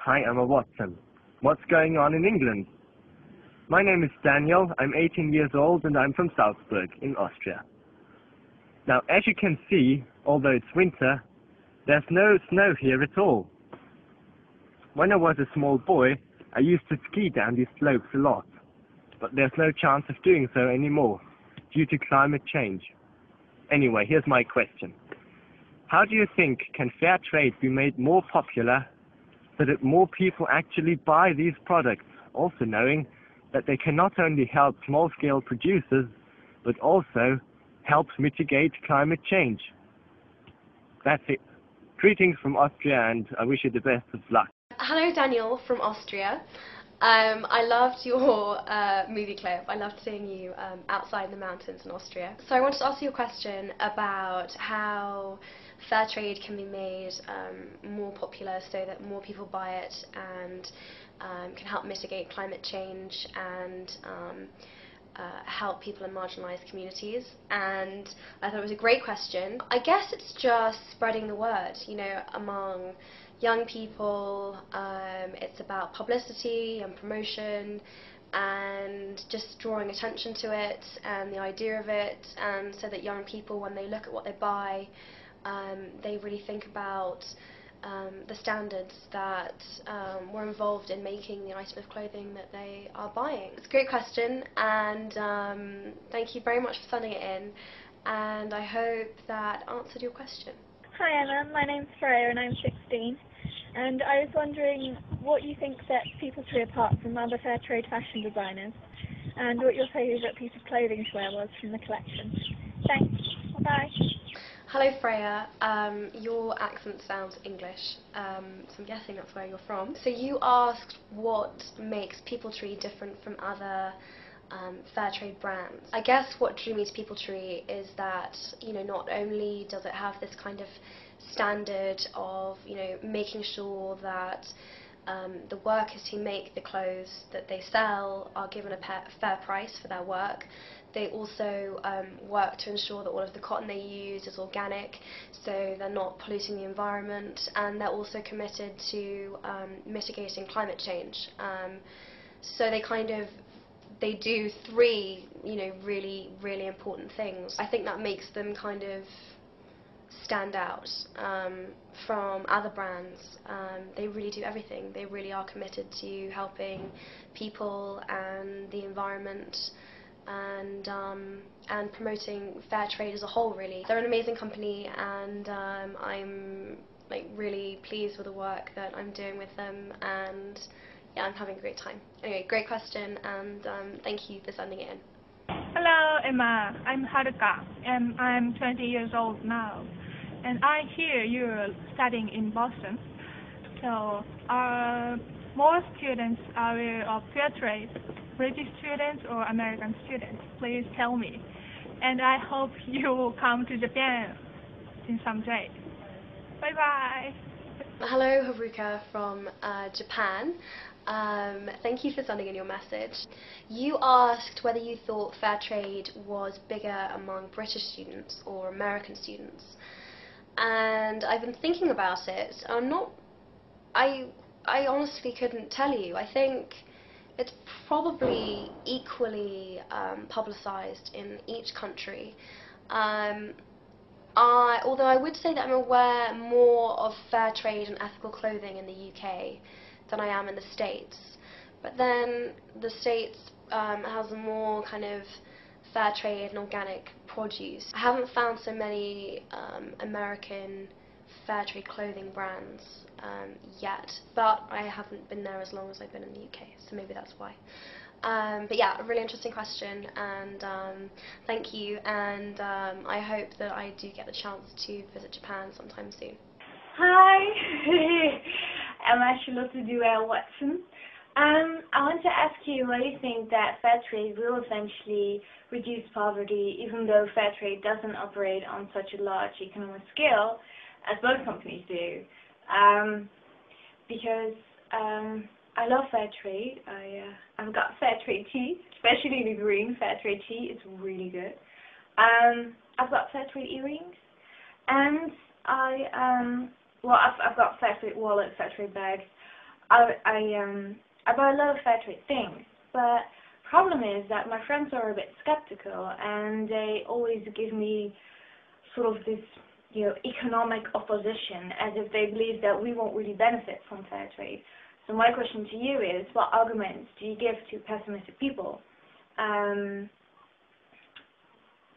Hi, Emma Watson. What's going on in England? My name is Daniel, I'm 18 years old and I'm from Salzburg in Austria. Now, as you can see, although it's winter, there's no snow here at all. When I was a small boy, I used to ski down these slopes a lot, but there's no chance of doing so anymore, due to climate change. Anyway, here's my question. How do you think can fair trade be made more popular so that more people actually buy these products, also knowing that they can not only help small-scale producers, but also help mitigate climate change? That's it. Greetings from Austria, and I wish you the best of luck. Hello, Daniel from Austria. I loved your movie clip. I loved seeing you outside in the mountains in Austria. So I wanted to ask you a question about how fair trade can be made more popular so that more people buy it and can help mitigate climate change and help people in marginalised communities. And I thought it was a great question. I guess it's just spreading the word, you know, among young people. It's about publicity and promotion and just drawing attention to it and the idea of it, and so that young people, when they look at what they buy, they really think about the standards that were involved in making the item of clothing that they are buying. It's a great question, and thank you very much for sending it in, and I hope that answered your question. Hi Emma, my name's Freya and I'm 16, and I was wondering what you think sets People Tree apart from other fair trade fashion designers, and what your favourite piece of clothing to wear was from the collection. Thanks, bye. Hello Freya, your accent sounds English, so I'm guessing that's where you're from. So you asked what makes People Tree different from other fair trade brands. I guess what drew me to People Tree is that, you know, not only does it have this kind of standard of, you know, making sure that the workers who make the clothes that they sell are given a fair price for their work. They also work to ensure that all of the cotton they use is organic, so they're not polluting the environment, and they're also committed to mitigating climate change. So they do three, you know, really, really important things. I think that makes them kind of stand out from other brands. They really do everything. They really are committed to helping people and the environment and promoting fair trade as a whole, really. They're an amazing company, and I'm really pleased with the work that I'm doing with them, and yeah, I'm having a great time. Anyway, great question, and thank you for sending it in. Hello Emma, I'm Haruka, and I'm 20 years old now, and I hear you're studying in Boston. So are more students aware of fair trade? British students or American students? Please tell me. And I hope you will come to Japan in some day. Bye bye. Hello Haruka from Japan. Thank you for sending in your message. You asked whether you thought fair trade was bigger among British students or American students. And I've been thinking about it. I honestly couldn't tell you. I think it's probably equally publicised in each country. Although I would say that I'm aware more of fair trade and ethical clothing in the UK than I am in the States. But then the States has more kind of fair trade and organic produce. I haven't found so many American fair trade clothing brands yet, but I haven't been there as long as I've been in the UK, so maybe that's why. But yeah, a really interesting question, and thank you, and I hope that I do get the chance to visit Japan sometime soon. Hi, I'm Charlotte Watson. I want to ask you whether you think that fair trade will eventually reduce poverty, even though fair trade doesn't operate on such a large economic scale as both companies do. Because I love fair trade. I've got fair trade tea, especially the green fair trade tea. It's really good. I've got fair trade earrings, and I've got fair trade wallets, fair trade bags. I buy a lot of fair trade things, but problem is that my friends are a bit skeptical, and they always give me sort of this, economic opposition, as if they believe that we won't really benefit from fair trade. So my question to you is, what arguments do you give to pessimistic people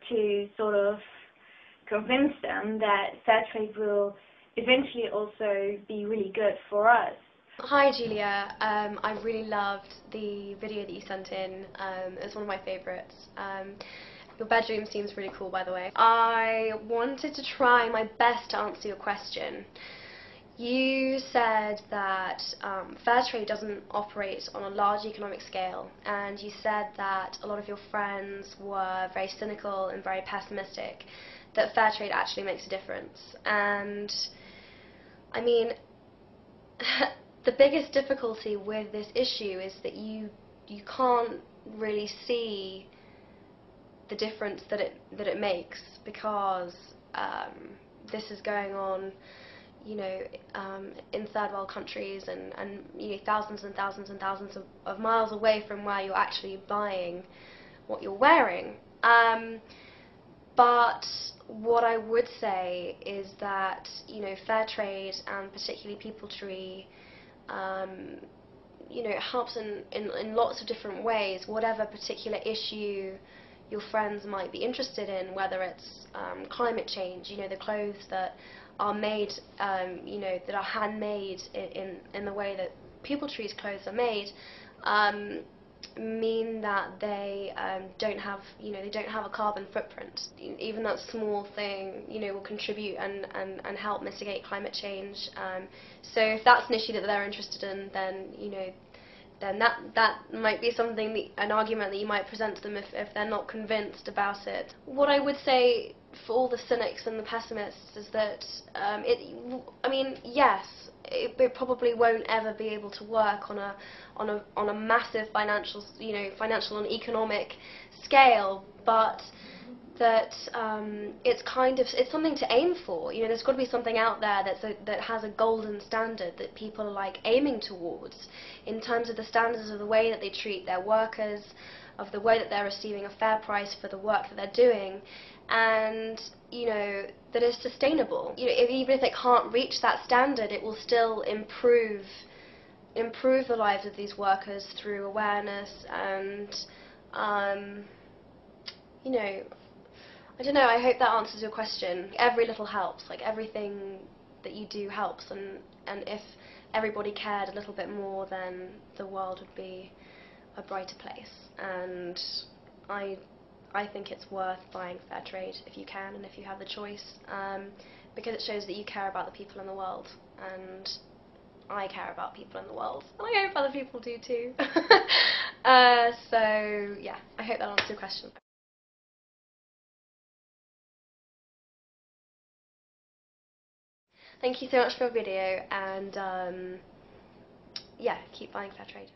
to sort of convince them that fair trade will eventually also be really good for us? Hi Julia, I really loved the video that you sent in. It's one of my favourites. Your bedroom seems really cool, by the way. I wanted to try my best to answer your question. You said that fair trade doesn't operate on a large economic scale, and you said that a lot of your friends were very cynical and very pessimistic, that fair trade actually makes a difference. And I mean, the biggest difficulty with this issue is that you can't really see the difference that it makes, because this is going on, in third world countries, and thousands and thousands and thousands of miles away from where you're actually buying what you're wearing. But what I would say is that fair trade, and particularly people tree, it helps in lots of different ways. Whatever particular issue your friends might be interested in, whether it's climate change, the clothes that are made, that are handmade in the way that people tree's clothes are made, mean that they don't have a carbon footprint. Even that small thing, will contribute and help mitigate climate change. So if that's an issue that they're interested in, then that might be an argument that you might present to them if they're not convinced about it. What I would say for all the cynics and the pessimists is that yes, it probably won't ever be able to work on a massive financial and economic scale, but that it's something to aim for. There's got to be something out there that has a golden standard that people are like aiming towards, in terms of the standards of the way that they treat their workers, of the way that they're receiving a fair price for the work that they're doing, and that is sustainable. Even if it can't reach that standard, it will still improve the lives of these workers through awareness and I don't know, I hope that answers your question. Every little helps, like everything that you do helps, and if everybody cared a little bit more, then the world would be a brighter place. And I think it's worth buying fair trade if you can and if you have the choice, because it shows that you care about the people in the world, and I care about people in the world, and I hope other people do too. So yeah, I hope that answers your question. Thank you so much for your video, and yeah, keep buying fair trade.